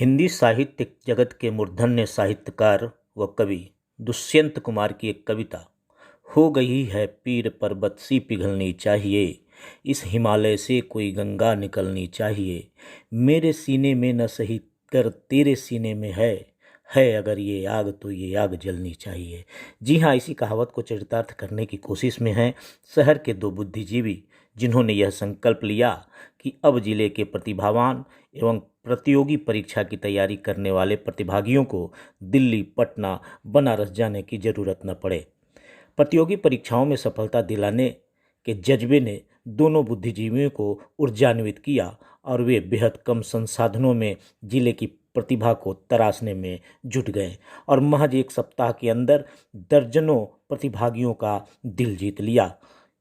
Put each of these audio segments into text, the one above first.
हिंदी साहित्य जगत के मूर्धन्य साहित्यकार व कवि दुष्यंत कुमार की एक कविता, हो गई है पीर पर्वत सी पिघलनी चाहिए, इस हिमालय से कोई गंगा निकलनी चाहिए, मेरे सीने में न सही कर तेरे सीने में है अगर ये आग तो ये आग जलनी चाहिए। जी हाँ, इसी कहावत को चरितार्थ करने की कोशिश में हैं शहर के दो बुद्धिजीवी, जिन्होंने यह संकल्प लिया कि अब जिले के प्रतिभावान एवं प्रतियोगी परीक्षा की तैयारी करने वाले प्रतिभागियों को दिल्ली, पटना, बनारस जाने की ज़रूरत न पड़े। प्रतियोगी परीक्षाओं में सफलता दिलाने के जज्बे ने दोनों बुद्धिजीवियों को ऊर्जान्वित किया और वे बेहद कम संसाधनों में जिले की प्रतिभा को तराशने में जुट गए और महज एक सप्ताह के अंदर दर्जनों प्रतिभागियों का दिल जीत लिया।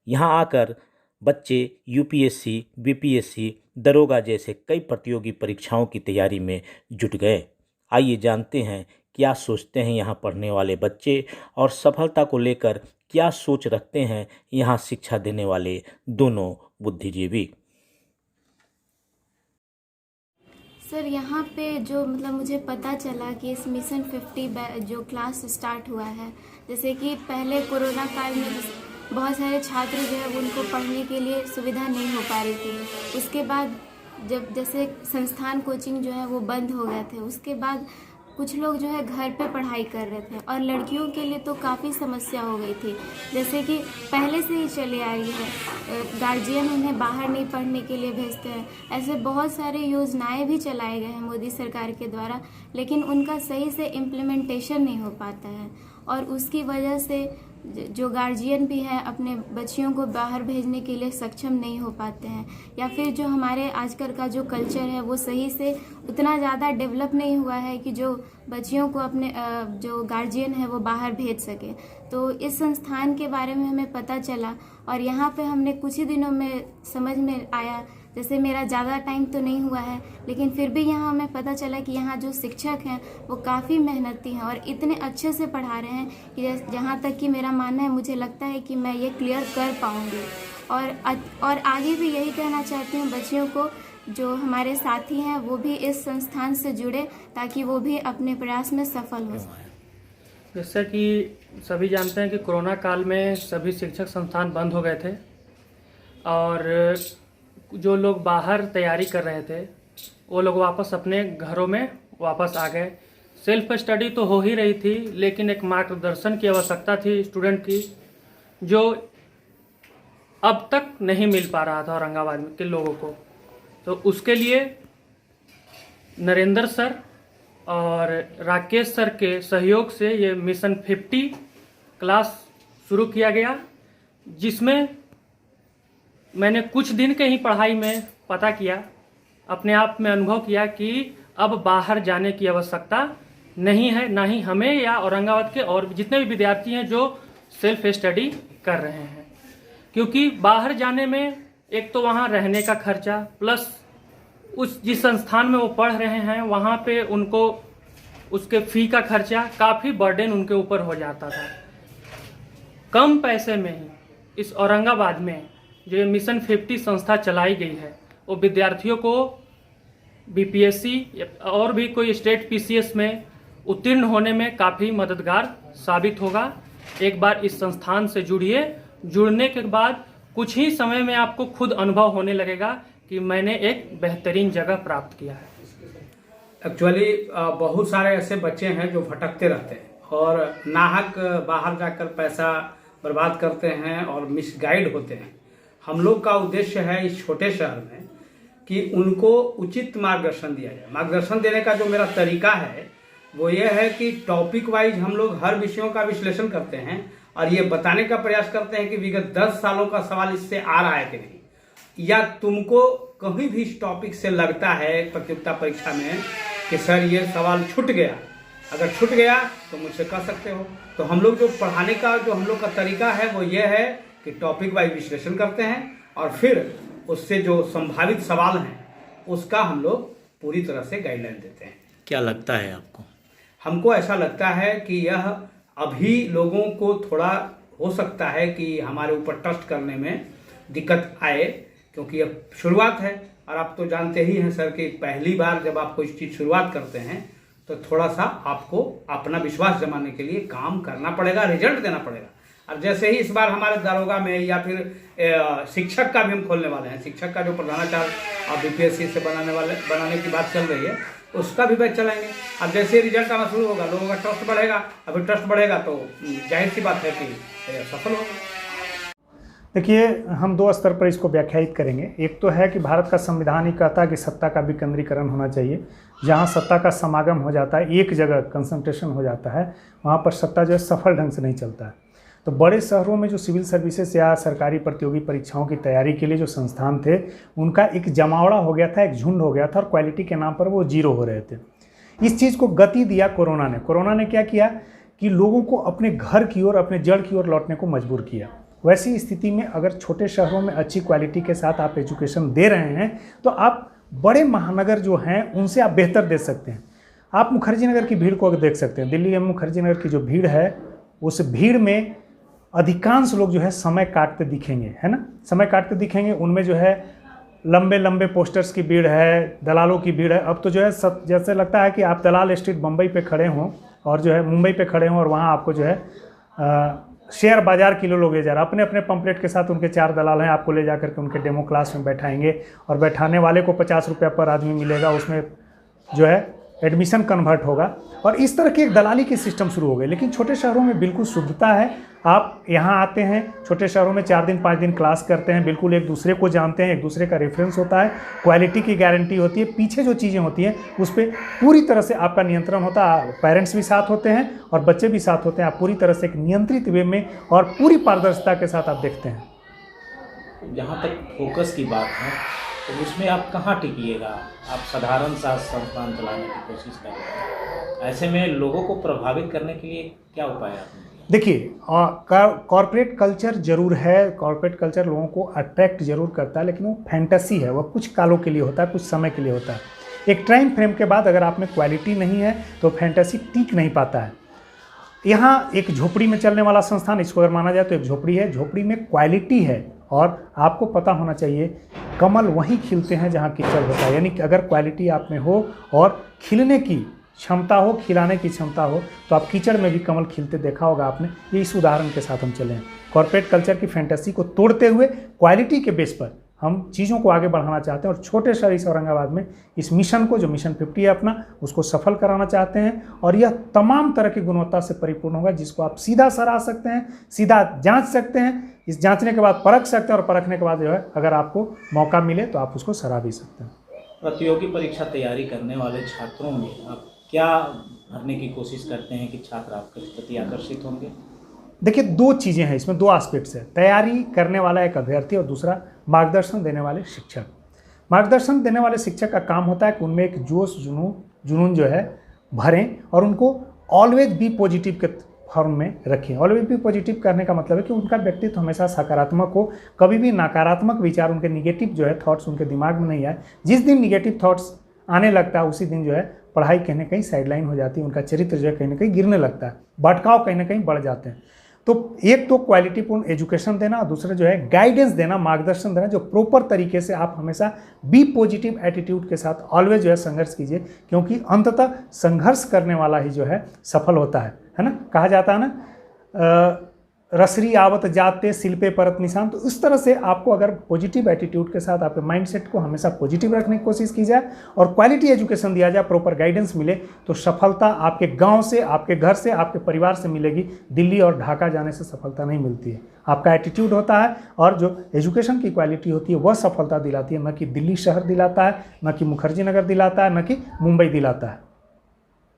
यहाँ आकर बच्चे यूपीएससी, बीपीएससी, दरोगा जैसे कई प्रतियोगी परीक्षाओं की तैयारी में जुट गए। आइए जानते हैं क्या सोचते हैं यहाँ पढ़ने वाले बच्चे और सफलता को लेकर क्या सोच रखते हैं यहाँ शिक्षा देने वाले दोनों बुद्धिजीवी। सर, यहाँ पे जो मुझे पता चला कि इस मिशन 50 जो क्लास स्टार्ट हुआ है, जैसे कि पहले कोरोना काल में बहुत सारे छात्र जो है उनको पढ़ने के लिए सुविधा नहीं हो पा रही थी। उसके बाद जब जैसे संस्थान कोचिंग जो है वो बंद हो गए थे, उसके बाद कुछ लोग जो है घर पे पढ़ाई कर रहे थे और लड़कियों के लिए तो काफ़ी समस्या हो गई थी। जैसे कि पहले से ही चले आ रही है, गार्जियन उन्हें बाहर नहीं पढ़ने के लिए भेजते हैं। ऐसे बहुत सारे योजनाएं भी चलाए गए हैं मोदी सरकार के द्वारा, लेकिन उनका सही से इम्प्लीमेंटेशन नहीं हो पाता है और उसकी वजह से जो गार्जियन भी हैं अपने बच्चियों को बाहर भेजने के लिए सक्षम नहीं हो पाते हैं, या फिर जो हमारे आजकल का जो कल्चर है वो सही से उतना ज़्यादा डेवलप नहीं हुआ है कि जो बच्चियों को अपने जो गार्जियन है वो बाहर भेज सके। तो इस संस्थान के बारे में हमें पता चला और यहाँ पे हमने कुछ ही दिनों में समझ में आया। जैसे मेरा ज़्यादा टाइम तो नहीं हुआ है, लेकिन फिर भी यहाँ हमें पता चला कि यहाँ जो शिक्षक हैं वो काफ़ी मेहनती हैं और इतने अच्छे से पढ़ा रहे हैं कि जहाँ तक कि मेरा मानना है, मुझे लगता है कि मैं ये क्लियर कर पाऊँगी। और आगे भी यही कहना चाहती हूँ बच्चियों को, जो हमारे साथी हैं वो भी इस संस्थान से जुड़े ताकि वो भी अपने प्रयास में सफल हो सकें। जैसा कि सभी जानते हैं कि कोरोना काल में सभी शिक्षक संस्थान बंद हो गए थे और जो लोग बाहर तैयारी कर रहे थे वो लोग वापस अपने घरों में वापस आ गए। सेल्फ स्टडी तो हो ही रही थी, लेकिन एक मार्गदर्शन की आवश्यकता थी स्टूडेंट की, जो अब तक नहीं मिल पा रहा था औरंगाबाद के लोगों को। तो उसके लिए नरेंद्र सर और राकेश सर के सहयोग से ये मिशन 50 क्लास शुरू किया गया, जिसमें मैंने कुछ दिन के ही पढ़ाई में पता किया, अपने आप में अनुभव किया कि अब बाहर जाने की आवश्यकता नहीं है, ना ही हमें या औरंगाबाद के और जितने भी विद्यार्थी हैं जो सेल्फ स्टडी कर रहे हैं। क्योंकि बाहर जाने में एक तो वहाँ रहने का खर्चा, प्लस उस जिस संस्थान में वो पढ़ रहे हैं वहाँ पे उनको उसके फ़ी का खर्चा, काफ़ी बर्डन उनके ऊपर हो जाता था। कम पैसे में ही इस औरंगाबाद में जो मिशन 50 संस्था चलाई गई है वो विद्यार्थियों को बीपीएससी और भी कोई स्टेट पीसीएस में उत्तीर्ण होने में काफ़ी मददगार साबित होगा। एक बार इस संस्थान से जुड़िए, जुड़ने के बाद कुछ ही समय में आपको खुद अनुभव होने लगेगा कि मैंने एक बेहतरीन जगह प्राप्त किया है। एक्चुअली बहुत सारे ऐसे बच्चे हैं जो भटकते रहते हैं और नाहक बाहर जाकर पैसा बर्बाद करते हैं और मिसगाइड होते हैं। हम लोग का उद्देश्य है इस छोटे शहर में कि उनको उचित मार्गदर्शन दिया जाए। मार्गदर्शन देने का जो मेरा तरीका है वो ये है कि टॉपिक वाइज हम लोग हर विषयों का विश्लेषण करते हैं और ये बताने का प्रयास करते हैं कि विगत 10 सालों का सवाल इससे आ रहा है कि नहीं, या तुमको कहीं भी इस टॉपिक से लगता है प्रतियोगिता परीक्षा में कि सर ये सवाल छूट गया, अगर छूट गया तो मुझसे कह सकते हो। तो हम लोग जो पढ़ाने का जो हम लोग का तरीका है वो ये है कि टॉपिक वाइज विश्लेषण करते हैं और फिर उससे जो संभावित सवाल हैं उसका हम लोग पूरी तरह से गाइडलाइन देते हैं। क्या लगता है आपको? हमको ऐसा लगता है कि यह अभी लोगों को थोड़ा हो सकता है कि हमारे ऊपर ट्रस्ट करने में दिक्कत आए, क्योंकि यह शुरुआत है। और आप तो जानते ही हैं सर कि पहली बार जब आप कोई चीज़ शुरुआत करते हैं तो थोड़ा सा आपको अपना विश्वास जमाने के लिए काम करना पड़ेगा, रिजल्ट देना पड़ेगा। और जैसे ही इस बार हमारे दरोगा में या फिर शिक्षक का भी हम खोलने वाले हैं, शिक्षक का जो प्रधानाचार्य बीपीएससी से बनाने की बात चल रही है, उसका भी बैच चलाएंगे। अब जैसे रिजल्ट आना शुरू होगा, लोगों का ट्रस्ट बढ़ेगा, अभी ट्रस्ट बढ़ेगा तो जाहिर सी बात है कि सफल होगा। देखिए, हम दो स्तर पर इसको व्याख्यायित करेंगे। एक तो है कि भारत का संविधान ही कहता है कि सत्ता का विकेंद्रीकरण होना चाहिए। जहाँ सत्ता का समागम हो जाता है, एक जगह कंसंट्रेशन हो जाता है, वहाँ पर सत्ता जो है सफल ढंग से नहीं चलता है। तो बड़े शहरों में जो सिविल सर्विसेज या सरकारी प्रतियोगी परीक्षाओं की तैयारी के लिए जो संस्थान थे, उनका एक जमावड़ा हो गया था, एक झुंड हो गया था, और क्वालिटी के नाम पर वो जीरो हो रहे थे। इस चीज़ को गति दिया कोरोना ने क्या किया कि लोगों को अपने घर की ओर, अपने जड़ की ओर लौटने को मजबूर किया। वैसी स्थिति में अगर छोटे शहरों में अच्छी क्वालिटी के साथ आप एजुकेशन दे रहे हैं तो आप बड़े महानगर जो हैं उनसे आप बेहतर दे सकते हैं। आप मुखर्जी नगर की भीड़ को देख सकते हैं। दिल्ली में मुखर्जी नगर की जो भीड़ है, उस भीड़ में अधिकांश लोग जो है समय काटते दिखेंगे, है ना, समय काटते दिखेंगे। उनमें जो है लंबे लंबे पोस्टर्स की भीड़ है, दलालों की भीड़ है। अब तो जो है जैसे लगता है कि आप दलाल स्ट्रीट बम्बई पे खड़े हों और जो है मुंबई पे खड़े हों, और वहाँ आपको जो है शेयर बाजार किलो लोग ले जा रहे हैं। अपने अपने पंपलेट के साथ उनके 4 दलाल हैं, आपको ले जा करके उनके डेमो क्लास में बैठाएंगे, और बैठाने वाले को 50 रुपया पर आदमी मिलेगा, उसमें जो है एडमिशन कन्वर्ट होगा, और इस तरह की एक दलाली की सिस्टम शुरू हो गए। लेकिन छोटे शहरों में बिल्कुल शुद्धता है। आप यहाँ आते हैं, छोटे शहरों में 4 दिन 5 दिन क्लास करते हैं, बिल्कुल एक दूसरे को जानते हैं, एक दूसरे का रेफरेंस होता है, क्वालिटी की गारंटी होती है, पीछे जो चीज़ें होती हैं उस पर पूरी तरह से आपका नियंत्रण होता है। पेरेंट्स भी साथ होते हैं और बच्चे भी साथ होते हैं। आप पूरी तरह से एक नियंत्रित वे में और पूरी पारदर्शिता के साथ आप देखते हैं। जहाँ तक फोकस की बात है तो उसमें आप कहाँ टिकिएगा? आप साधारण सा संस्थान चलाने की कोशिश कर रहे हैं, ऐसे में लोगों को प्रभावित करने के लिए क्या उपाय आपने? देखिए, कॉर्पोरेट कल्चर जरूर है, कॉर्पोरेट कल्चर लोगों को अट्रैक्ट जरूर करता है, लेकिन वो फैंटेसी है, वो कुछ कालों के लिए होता है, कुछ समय के लिए होता है। एक टाइम फ्रेम के बाद अगर आप में क्वालिटी नहीं है तो फैंटेसी टिक नहीं पाता है। यहाँ एक झोपड़ी में चलने वाला संस्थान, इसको अगर माना जाए तो एक झोपड़ी है, झोपड़ी में क्वालिटी है, और आपको पता होना चाहिए कमल वहीं खिलते हैं जहाँ कीचड़ होता है। यानी कि अगर क्वालिटी आप में हो और खिलने की क्षमता हो, खिलाने की क्षमता हो, तो आप कीचड़ में भी कमल खिलते देखा होगा आपने। ये इस उदाहरण के साथ हम चले हैं। कॉर्पोरेट कल्चर की फैंटेसी को तोड़ते हुए क्वालिटी के बेस पर हम चीज़ों को आगे बढ़ाना चाहते हैं, और छोटे शहर इस औरंगाबाद में इस मिशन को, जो मिशन 50 है अपना, उसको सफल कराना चाहते हैं। और यह तमाम तरह की गुणवत्ता से परिपूर्ण होगा, जिसको आप सीधा सराह सकते हैं, सीधा जांच सकते हैं, इस जांचने के बाद परख सकते हैं, और परखने के बाद जो है अगर आपको मौका मिले तो आप उसको सराह भी सकते हैं। प्रतियोगी परीक्षा तैयारी करने वाले छात्रों में आप क्या भरने की कोशिश करते हैं कि छात्र आपके प्रति आकर्षित होंगे? देखिए, 2 चीज़ें हैं इसमें, 2 एस्पेक्ट्स है। तैयारी करने वाला एक अभ्यर्थी और दूसरा मार्गदर्शन देने वाले शिक्षक। मार्गदर्शन देने वाले शिक्षक का काम होता है कि उनमें एक जोश जुनून जो है भरें, और उनको ऑलवेज बी पॉजिटिव के फॉर्म में रखें। ऑलवेज बी पॉजिटिव करने का मतलब है कि उनका व्यक्तित्व हमेशा सकारात्मक हो, कभी भी नकारात्मक विचार, उनके निगेटिव जो है थॉट्स उनके दिमाग में नहीं आए। जिस दिन निगेटिव थॉट्स आने लगता है उसी दिन जो है पढ़ाई कहीं ना कहीं साइडलाइन हो जाती है, उनका चरित्र जो है कहीं ना कहीं गिरने लगता है, भटकाव कहीं ना कहीं बढ़ जाते हैं। तो एक तो क्वालिटीपूर्ण एजुकेशन देना, और दूसरा जो है गाइडेंस देना, मार्गदर्शन देना, जो प्रॉपर तरीके से आप हमेशा बी पॉजिटिव एटीट्यूड के साथ ऑलवेज जो है संघर्ष कीजिए, क्योंकि अंततः संघर्ष करने वाला ही जो है सफल होता है ना। कहा जाता है ना, रसरी आवत जाते शिल्पे परत निशान। तो इस तरह से आपको अगर पॉजिटिव एटीट्यूड के साथ आपके माइंडसेट को हमेशा पॉजिटिव रखने की कोशिश की जाए और क्वालिटी एजुकेशन दिया जाए, प्रॉपर गाइडेंस मिले, तो सफलता आपके गांव से, आपके घर से, आपके परिवार से मिलेगी। दिल्ली और ढाका जाने से सफलता नहीं मिलती है। आपका एटीट्यूड होता है, और जो एजुकेशन की क्वालिटी होती है वह सफलता दिलाती है, न कि दिल्ली शहर दिलाता है, न कि मुखर्जी नगर दिलाता है, न कि मुंबई दिलाता है।